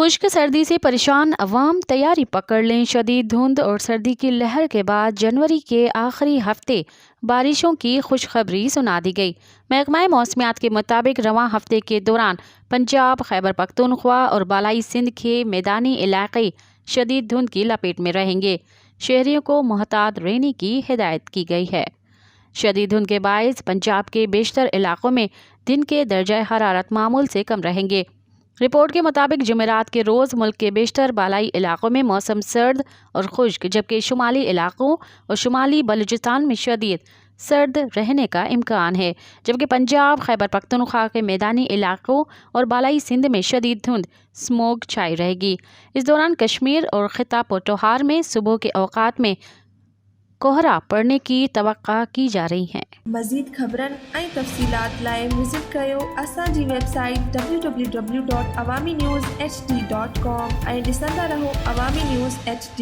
खुश्क सर्दी से परेशान अवाम तैयारी पकड़ लें। शदीद धुंध और सर्दी की लहर के बाद जनवरी के आखिरी हफ्ते बारिशों की खुशखबरी सुना दी गई। महकमा मौसमियात के मुताबिक रवां हफ्ते के दौरान पंजाब, खैबर पख्तूनख्वा और बालाई सिंध के मैदानी इलाके शदीद धुंध की लपेट में रहेंगे। शहरियों को मुहतात रहने की हिदायत की गई है। शदीद धुंध के बायस पंजाब के बेशतर इलाकों में दिन के दर्जा हरारत मामूल से कम रहेंगे। रिपोर्ट के मुताबिक जुमेरात के रोज़ मुल्क के बेशतर बालाई इलाकों में मौसम सर्द और खुश्क, जबकि शुमाली इलाकों और शुमाली बलूचिस्तान में शदीद सर्द रहने का इम्कान है, जबकि पंजाब, खैबर पख्तूनख्वा के मैदानी इलाकों और बालाई सिंध में शदीद धुंध स्मोग छाई रहेगी। इस दौरान कश्मीर और खिता पोटोहार में सुबह के औकात में कोहरा पड़ने की तवक्का की जा रही है। मज़ीद ख़बरन ऐं तफ़सीलात लाइ विज़िट कयो असांजी वेबसाइट www.awamiNewsHD.com ऐं ॾिसंदा रहो अवामी न्यूज़ HD।